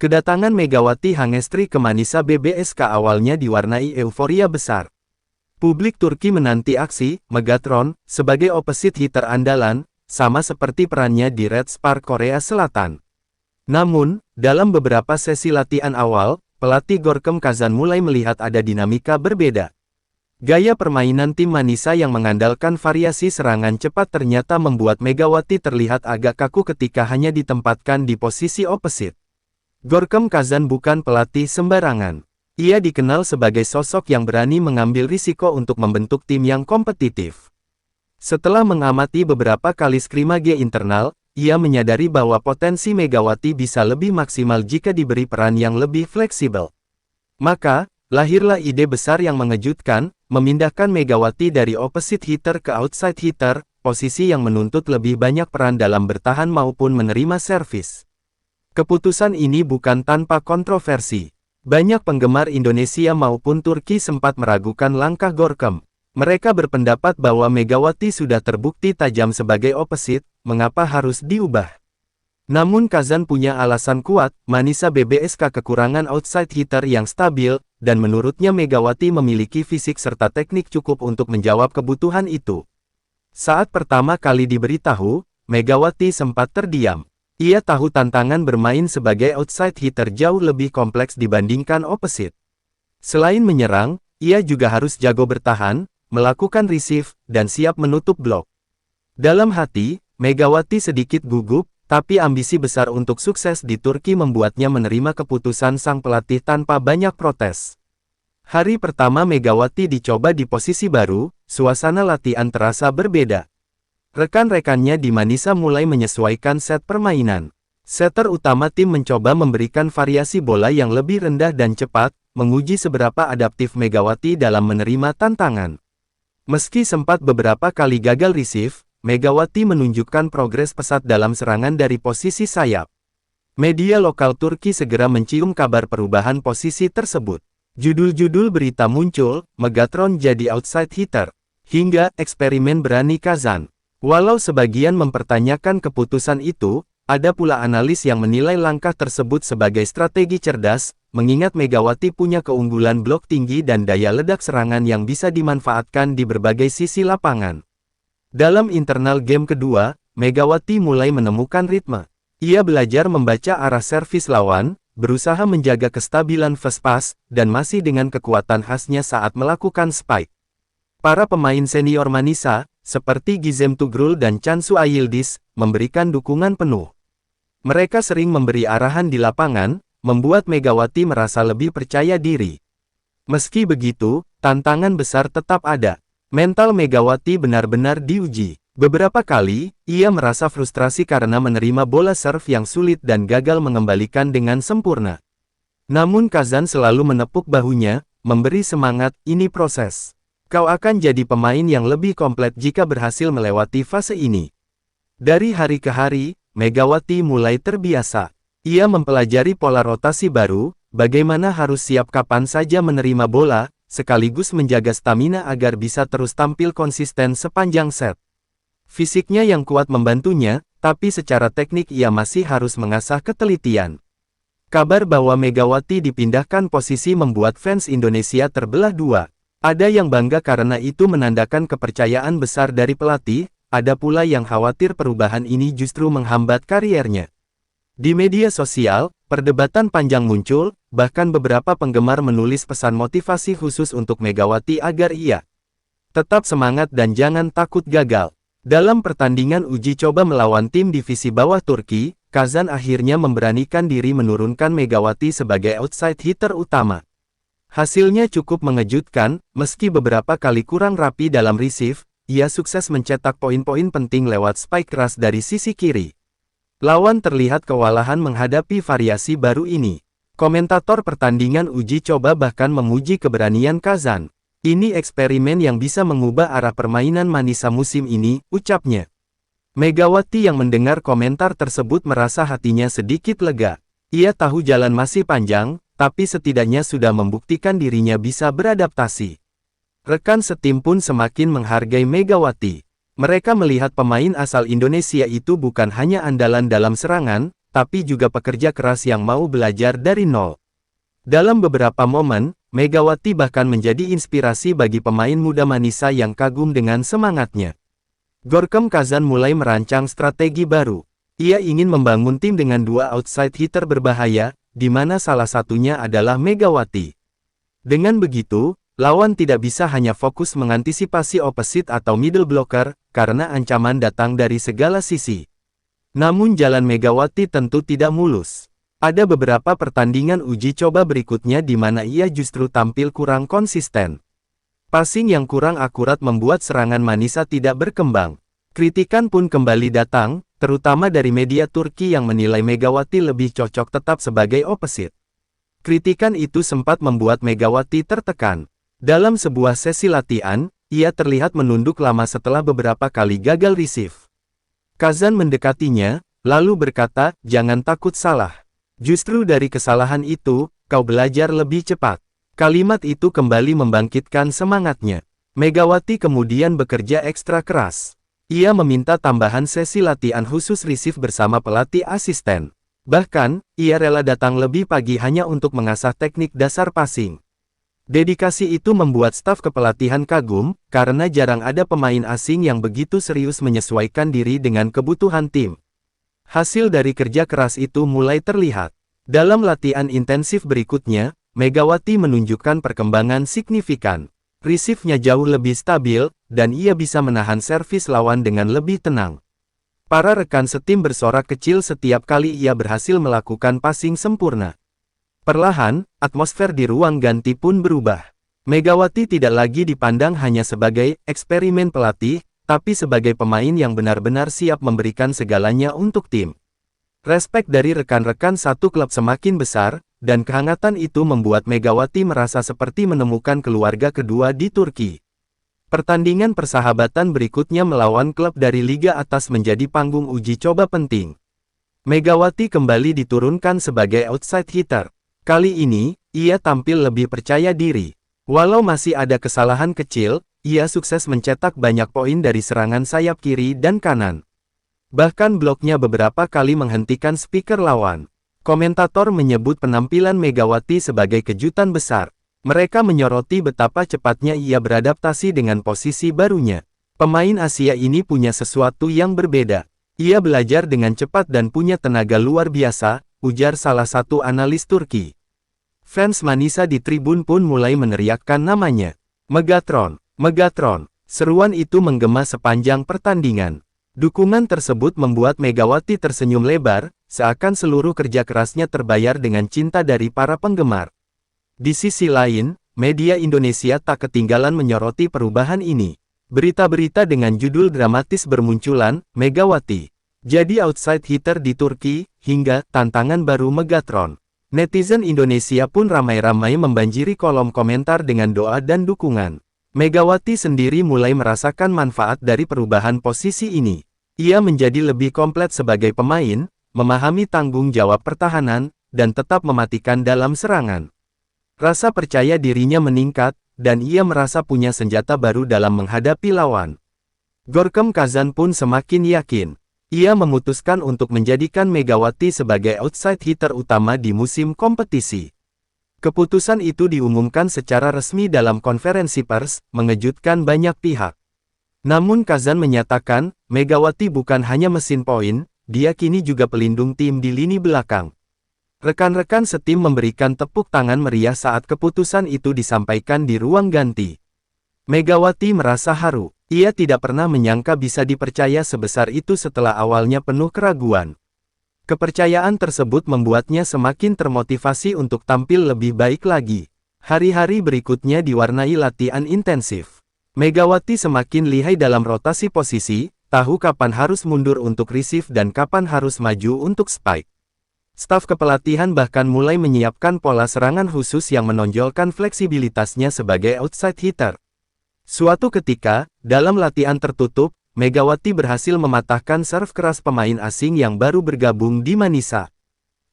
Kedatangan Megawati Hangestri ke Manisa BBSK awalnya diwarnai euforia besar. Publik Turki menanti aksi Megatron sebagai opposite hitter andalan, sama seperti perannya di Red Spark Korea Selatan. Namun, dalam beberapa sesi latihan awal, pelatih Gorkem Kazan mulai melihat ada dinamika berbeda. Gaya permainan tim Manisa yang mengandalkan variasi serangan cepat ternyata membuat Megawati terlihat agak kaku ketika hanya ditempatkan di posisi opposite. Gorkem Kazan bukan pelatih sembarangan. Ia dikenal sebagai sosok yang berani mengambil risiko untuk membentuk tim yang kompetitif. Setelah mengamati beberapa kali skrimage internal, ia menyadari bahwa potensi Megawati bisa lebih maksimal jika diberi peran yang lebih fleksibel. Maka, lahirlah ide besar yang mengejutkan, memindahkan Megawati dari opposite hitter ke outside hitter, posisi yang menuntut lebih banyak peran dalam bertahan maupun menerima servis. Keputusan ini bukan tanpa kontroversi. Banyak penggemar Indonesia maupun Turki sempat meragukan langkah Gorkem. Mereka berpendapat bahwa Megawati sudah terbukti tajam sebagai opposite, mengapa harus diubah? Namun Kazan punya alasan kuat, Manisa BBSK kekurangan outside hitter yang stabil, dan menurutnya Megawati memiliki fisik serta teknik cukup untuk menjawab kebutuhan itu. Saat pertama kali diberitahu, Megawati sempat terdiam. Ia tahu tantangan bermain sebagai outside hitter jauh lebih kompleks dibandingkan opposite. Selain menyerang, ia juga harus jago bertahan, melakukan receive, dan siap menutup blok. Dalam hati, Megawati sedikit gugup, tapi ambisi besar untuk sukses di Turki membuatnya menerima keputusan sang pelatih tanpa banyak protes. Hari pertama Megawati dicoba di posisi baru, suasana latihan terasa berbeda. Rekan-rekannya di Manisa mulai menyesuaikan set permainan. Setter utama tim mencoba memberikan variasi bola yang lebih rendah dan cepat, menguji seberapa adaptif Megawati dalam menerima tantangan. Meski sempat beberapa kali gagal receive, Megawati menunjukkan progres pesat dalam serangan dari posisi sayap. Media lokal Turki segera mencium kabar perubahan posisi tersebut. Judul-judul berita muncul, Megatron jadi outside hitter, hingga eksperimen berani Kazan. Walau sebagian mempertanyakan keputusan itu, ada pula analis yang menilai langkah tersebut sebagai strategi cerdas, mengingat Megawati punya keunggulan blok tinggi dan daya ledak serangan yang bisa dimanfaatkan di berbagai sisi lapangan. Dalam internal game kedua, Megawati mulai menemukan ritme. Ia belajar membaca arah servis lawan, berusaha menjaga kestabilan first pass, dan masih dengan kekuatan khasnya saat melakukan spike. Para pemain senior Manisa, seperti Gizem Tugrul dan Cansu Ayildis, memberikan dukungan penuh. Mereka sering memberi arahan di lapangan, membuat Megawati merasa lebih percaya diri. Meski begitu, tantangan besar tetap ada. Mental Megawati benar-benar diuji. Beberapa kali, ia merasa frustrasi karena menerima bola serve yang sulit dan gagal mengembalikan dengan sempurna. Namun Kazan selalu menepuk bahunya, memberi semangat, ini proses. Kau akan jadi pemain yang lebih komplit jika berhasil melewati fase ini. Dari hari ke hari, Megawati mulai terbiasa. Ia mempelajari pola rotasi baru, bagaimana harus siap kapan saja menerima bola, sekaligus menjaga stamina agar bisa terus tampil konsisten sepanjang set. Fisiknya yang kuat membantunya, tapi secara teknik ia masih harus mengasah ketelitian. Kabar bahwa Megawati dipindahkan posisi membuat fans Indonesia terbelah dua. Ada yang bangga karena itu menandakan kepercayaan besar dari pelatih, ada pula yang khawatir perubahan ini justru menghambat kariernya. Di media sosial, perdebatan panjang muncul, bahkan beberapa penggemar menulis pesan motivasi khusus untuk Megawati agar ia tetap semangat dan jangan takut gagal. Dalam pertandingan uji coba melawan tim divisi bawah Turki, Kazan akhirnya memberanikan diri menurunkan Megawati sebagai outside hitter utama. Hasilnya cukup mengejutkan, meski beberapa kali kurang rapi dalam receive, ia sukses mencetak poin-poin penting lewat spike keras dari sisi kiri. Lawan terlihat kewalahan menghadapi variasi baru ini. Komentator pertandingan uji coba bahkan memuji keberanian Kazan. Ini eksperimen yang bisa mengubah arah permainan Manisa musim ini, ucapnya. Megawati yang mendengar komentar tersebut merasa hatinya sedikit lega. Ia tahu jalan masih panjang, tapi setidaknya sudah membuktikan dirinya bisa beradaptasi. Rekan setim pun semakin menghargai Megawati. Mereka melihat pemain asal Indonesia itu bukan hanya andalan dalam serangan, tapi juga pekerja keras yang mau belajar dari nol. Dalam beberapa momen, Megawati bahkan menjadi inspirasi bagi pemain muda Manisa yang kagum dengan semangatnya. Gorkem Kazan mulai merancang strategi baru. Ia ingin membangun tim dengan 2 outside hitter berbahaya, di mana salah satunya adalah Megawati. Dengan begitu, lawan tidak bisa hanya fokus mengantisipasi opposite atau middle blocker, karena ancaman datang dari segala sisi. Namun jalan Megawati tentu tidak mulus. Ada beberapa pertandingan uji coba berikutnya di mana ia justru tampil kurang konsisten. Passing yang kurang akurat membuat serangan Manisa tidak berkembang. Kritikan pun kembali datang, terutama dari media Turki yang menilai Megawati lebih cocok tetap sebagai opposite. Kritikan itu sempat membuat Megawati tertekan. Dalam sebuah sesi latihan, ia terlihat menunduk lama setelah beberapa kali gagal receive. Kazan mendekatinya, lalu berkata, "Jangan takut salah. Justru dari kesalahan itu, kau belajar lebih cepat." Kalimat itu kembali membangkitkan semangatnya. Megawati kemudian bekerja ekstra keras. Ia meminta tambahan sesi latihan khusus receive bersama pelatih asisten. Bahkan, ia rela datang lebih pagi hanya untuk mengasah teknik dasar passing. Dedikasi itu membuat staf kepelatihan kagum, karena jarang ada pemain asing yang begitu serius menyesuaikan diri dengan kebutuhan tim. Hasil dari kerja keras itu mulai terlihat. Dalam latihan intensif berikutnya, Megawati menunjukkan perkembangan signifikan. Receive-nya jauh lebih stabil, dan ia bisa menahan servis lawan dengan lebih tenang. Para rekan setim bersorak kecil setiap kali ia berhasil melakukan passing sempurna. Perlahan, atmosfer di ruang ganti pun berubah. Megawati tidak lagi dipandang hanya sebagai eksperimen pelatih, tapi sebagai pemain yang benar-benar siap memberikan segalanya untuk tim. Respek dari rekan-rekan satu klub semakin besar, dan kehangatan itu membuat Megawati merasa seperti menemukan keluarga kedua di Turki. Pertandingan persahabatan berikutnya melawan klub dari Liga Atas menjadi panggung uji coba penting. Megawati kembali diturunkan sebagai outside hitter. Kali ini, ia tampil lebih percaya diri. Walau masih ada kesalahan kecil, ia sukses mencetak banyak poin dari serangan sayap kiri dan kanan. Bahkan bloknya beberapa kali menghentikan speaker lawan. Komentator menyebut penampilan Megawati sebagai kejutan besar. Mereka menyoroti betapa cepatnya ia beradaptasi dengan posisi barunya. Pemain Asia ini punya sesuatu yang berbeda. Ia belajar dengan cepat dan punya tenaga luar biasa, ujar salah satu analis Turki. Fans Manisa di tribun pun mulai meneriakkan namanya. Megatron, Megatron. Seruan itu menggema sepanjang pertandingan. Dukungan tersebut membuat Megawati tersenyum lebar, seakan seluruh kerja kerasnya terbayar dengan cinta dari para penggemar. Di sisi lain, media Indonesia tak ketinggalan menyoroti perubahan ini. Berita-berita dengan judul dramatis bermunculan, Megawati jadi outside hitter di Turki, hingga tantangan baru Megatron. Netizen Indonesia pun ramai-ramai membanjiri kolom komentar dengan doa dan dukungan. Megawati sendiri mulai merasakan manfaat dari perubahan posisi ini. Ia menjadi lebih komplit sebagai pemain, memahami tanggung jawab pertahanan, dan tetap mematikan dalam serangan. Rasa percaya dirinya meningkat, dan ia merasa punya senjata baru dalam menghadapi lawan. Gorkem Kazan pun semakin yakin. Ia memutuskan untuk menjadikan Megawati sebagai outside hitter utama di musim kompetisi. Keputusan itu diumumkan secara resmi dalam konferensi pers, mengejutkan banyak pihak. Namun Kazan menyatakan, Megawati bukan hanya mesin poin, dia kini juga pelindung tim di lini belakang. Rekan-rekan setim memberikan tepuk tangan meriah saat keputusan itu disampaikan di ruang ganti. Megawati merasa haru. Ia tidak pernah menyangka bisa dipercaya sebesar itu setelah awalnya penuh keraguan. Kepercayaan tersebut membuatnya semakin termotivasi untuk tampil lebih baik lagi. Hari-hari berikutnya diwarnai latihan intensif. Megawati semakin lihai dalam rotasi posisi, tahu kapan harus mundur untuk receive dan kapan harus maju untuk spike. Staf kepelatihan bahkan mulai menyiapkan pola serangan khusus yang menonjolkan fleksibilitasnya sebagai outside hitter. Suatu ketika, dalam latihan tertutup, Megawati berhasil mematahkan serve keras pemain asing yang baru bergabung di Manisa.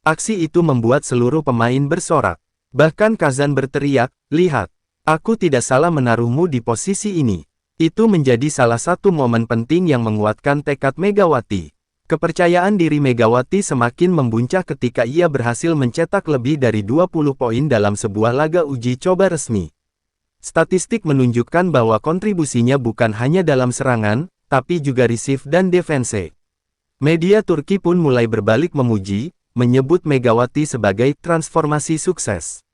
Aksi itu membuat seluruh pemain bersorak. Bahkan Kazan berteriak, "Lihat, aku tidak salah menaruhmu di posisi ini." Itu menjadi salah satu momen penting yang menguatkan tekad Megawati. Kepercayaan diri Megawati semakin membuncah ketika ia berhasil mencetak lebih dari 20 poin dalam sebuah laga uji coba resmi. Statistik menunjukkan bahwa kontribusinya bukan hanya dalam serangan, tapi juga receive dan defense. Media Turki pun mulai berbalik memuji, menyebut Megawati sebagai transformasi sukses.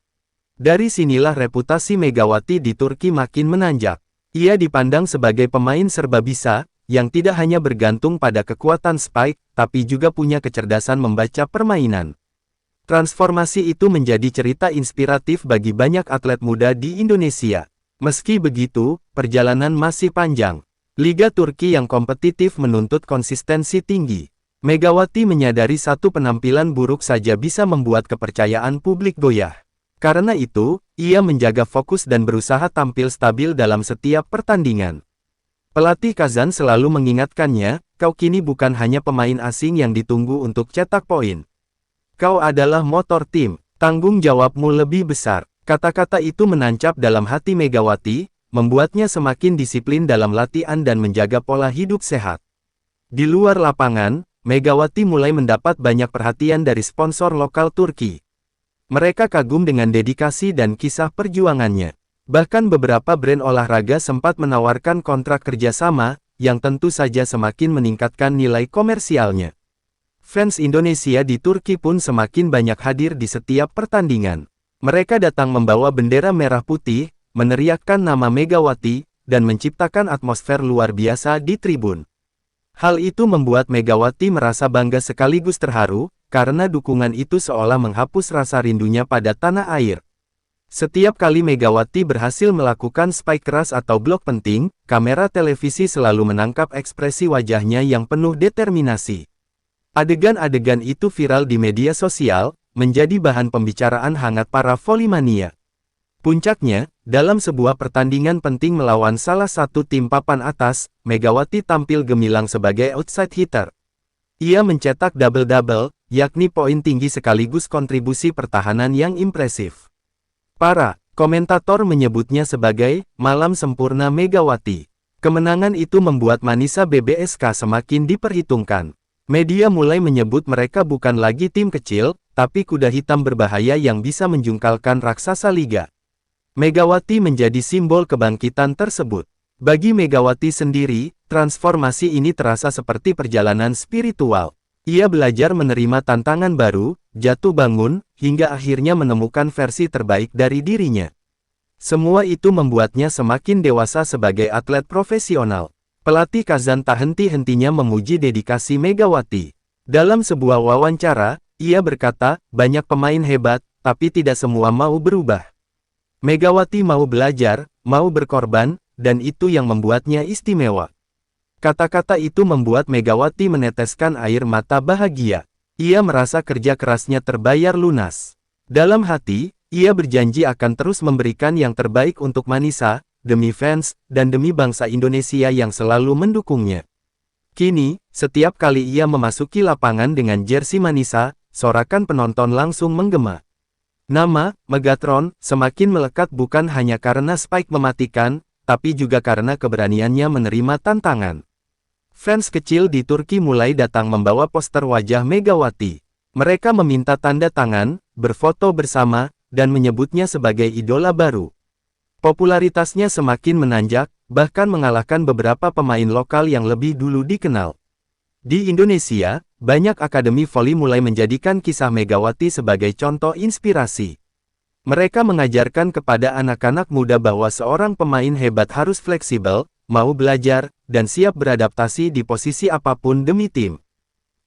Dari sinilah reputasi Megawati di Turki makin menanjak. Ia dipandang sebagai pemain serba bisa, yang tidak hanya bergantung pada kekuatan spike, tapi juga punya kecerdasan membaca permainan. Transformasi itu menjadi cerita inspiratif bagi banyak atlet muda di Indonesia. Meski begitu, perjalanan masih panjang. Liga Turki yang kompetitif menuntut konsistensi tinggi. Megawati menyadari satu penampilan buruk saja bisa membuat kepercayaan publik goyah. Karena itu, ia menjaga fokus dan berusaha tampil stabil dalam setiap pertandingan. Pelatih Kazan selalu mengingatkannya, kau kini bukan hanya pemain asing yang ditunggu untuk cetak poin. Kau adalah motor tim, tanggung jawabmu lebih besar. Kata-kata itu menancap dalam hati Megawati, membuatnya semakin disiplin dalam latihan dan menjaga pola hidup sehat. Di luar lapangan, Megawati mulai mendapat banyak perhatian dari sponsor lokal Turki. Mereka kagum dengan dedikasi dan kisah perjuangannya. Bahkan beberapa brand olahraga sempat menawarkan kontrak kerjasama, yang tentu saja semakin meningkatkan nilai komersialnya. Fans Indonesia di Turki pun semakin banyak hadir di setiap pertandingan. Mereka datang membawa bendera merah putih, meneriakkan nama Megawati, dan menciptakan atmosfer luar biasa di tribun. Hal itu membuat Megawati merasa bangga sekaligus terharu, karena dukungan itu seolah menghapus rasa rindunya pada tanah air. Setiap kali Megawati berhasil melakukan spike keras atau blok penting, kamera televisi selalu menangkap ekspresi wajahnya yang penuh determinasi. Adegan-adegan itu viral di media sosial, menjadi bahan pembicaraan hangat para volley-mania. Puncaknya, dalam sebuah pertandingan penting melawan salah satu tim papan atas, Megawati tampil gemilang sebagai outside hitter. Ia mencetak double-double, yakni poin tinggi sekaligus kontribusi pertahanan yang impresif. Para komentator menyebutnya sebagai malam sempurna Megawati. Kemenangan itu membuat Manisa BBSK semakin diperhitungkan. Media mulai menyebut mereka bukan lagi tim kecil, tapi kuda hitam berbahaya yang bisa menjungkalkan raksasa liga. Megawati menjadi simbol kebangkitan tersebut. Bagi Megawati sendiri, transformasi ini terasa seperti perjalanan spiritual. Ia belajar menerima tantangan baru, jatuh bangun, hingga akhirnya menemukan versi terbaik dari dirinya. Semua itu membuatnya semakin dewasa sebagai atlet profesional. Pelatih Kazan tak henti-hentinya memuji dedikasi Megawati. Dalam sebuah wawancara, ia berkata, banyak pemain hebat, tapi tidak semua mau berubah. Megawati mau belajar, mau berkorban, dan itu yang membuatnya istimewa. Kata-kata itu membuat Megawati meneteskan air mata bahagia. Ia merasa kerja kerasnya terbayar lunas. Dalam hati, ia berjanji akan terus memberikan yang terbaik untuk Manisa, demi fans, dan demi bangsa Indonesia yang selalu mendukungnya. Kini, setiap kali ia memasuki lapangan dengan jersey Manisa, sorakan penonton langsung menggema. Nama Megatron semakin melekat bukan hanya karena spike mematikan, tapi juga karena keberaniannya menerima tantangan. Fans kecil di Turki mulai datang membawa poster wajah Megawati. Mereka meminta tanda tangan, berfoto bersama, dan menyebutnya sebagai idola baru. Popularitasnya semakin menanjak, bahkan mengalahkan beberapa pemain lokal yang lebih dulu dikenal. Di Indonesia, banyak akademi voli mulai menjadikan kisah Megawati sebagai contoh inspirasi. Mereka mengajarkan kepada anak-anak muda bahwa seorang pemain hebat harus fleksibel, mau belajar, dan siap beradaptasi di posisi apapun demi tim.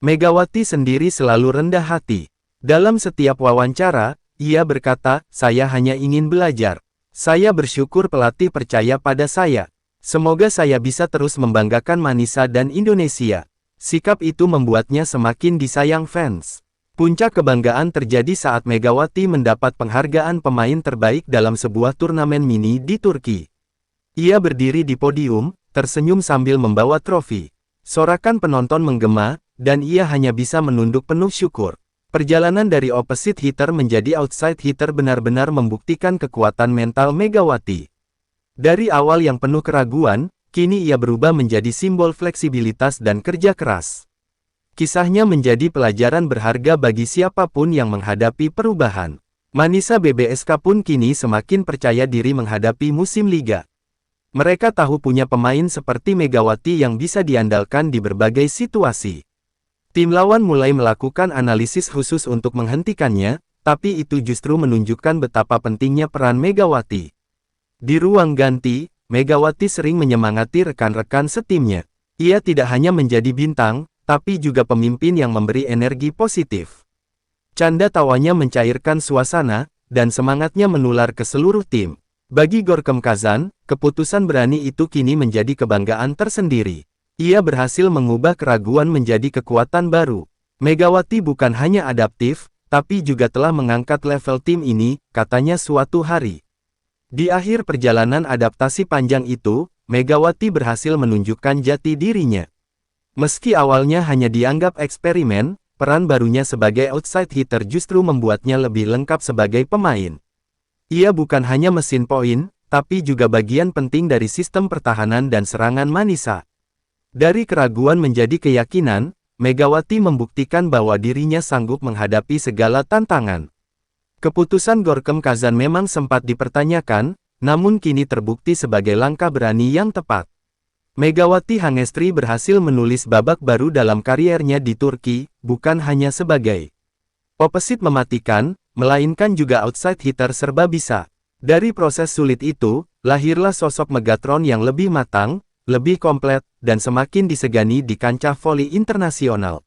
Megawati sendiri selalu rendah hati. Dalam setiap wawancara, ia berkata, "Saya hanya ingin belajar. Saya bersyukur pelatih percaya pada saya. Semoga saya bisa terus membanggakan Manisa dan Indonesia." Sikap itu membuatnya semakin disayang fans. Puncak kebanggaan terjadi saat Megawati mendapat penghargaan pemain terbaik dalam sebuah turnamen mini di Turki. Ia berdiri di podium, tersenyum sambil membawa trofi. Sorakan penonton menggema, dan ia hanya bisa menunduk penuh syukur. Perjalanan dari opposite hitter menjadi outside hitter benar-benar membuktikan kekuatan mental Megawati. Dari awal yang penuh keraguan, kini ia berubah menjadi simbol fleksibilitas dan kerja keras. Kisahnya menjadi pelajaran berharga bagi siapapun yang menghadapi perubahan. Manisa BBSK pun kini semakin percaya diri menghadapi musim liga. Mereka tahu punya pemain seperti Megawati yang bisa diandalkan di berbagai situasi. Tim lawan mulai melakukan analisis khusus untuk menghentikannya, tapi itu justru menunjukkan betapa pentingnya peran Megawati. Di ruang ganti, Megawati sering menyemangati rekan-rekan setimnya. Ia tidak hanya menjadi bintang, tapi juga pemimpin yang memberi energi positif. Canda tawanya mencairkan suasana, dan semangatnya menular ke seluruh tim. Bagi Gorkem Kazan, keputusan berani itu kini menjadi kebanggaan tersendiri. Ia berhasil mengubah keraguan menjadi kekuatan baru. Megawati bukan hanya adaptif, tapi juga telah mengangkat level tim ini, katanya suatu hari. Di akhir perjalanan adaptasi panjang itu, Megawati berhasil menunjukkan jati dirinya. Meski awalnya hanya dianggap eksperimen, peran barunya sebagai outside hitter justru membuatnya lebih lengkap sebagai pemain. Ia bukan hanya mesin poin, tapi juga bagian penting dari sistem pertahanan dan serangan Manisa. Dari keraguan menjadi keyakinan, Megawati membuktikan bahwa dirinya sanggup menghadapi segala tantangan. Keputusan Gorkem Kazan memang sempat dipertanyakan, namun kini terbukti sebagai langkah berani yang tepat. Megawati Hangestri berhasil menulis babak baru dalam kariernya di Turki, bukan hanya sebagai opposite mematikan, melainkan juga outside hitter serba bisa. Dari proses sulit itu, lahirlah sosok Megatron yang lebih matang, lebih komplit, dan semakin disegani di kancah voli internasional.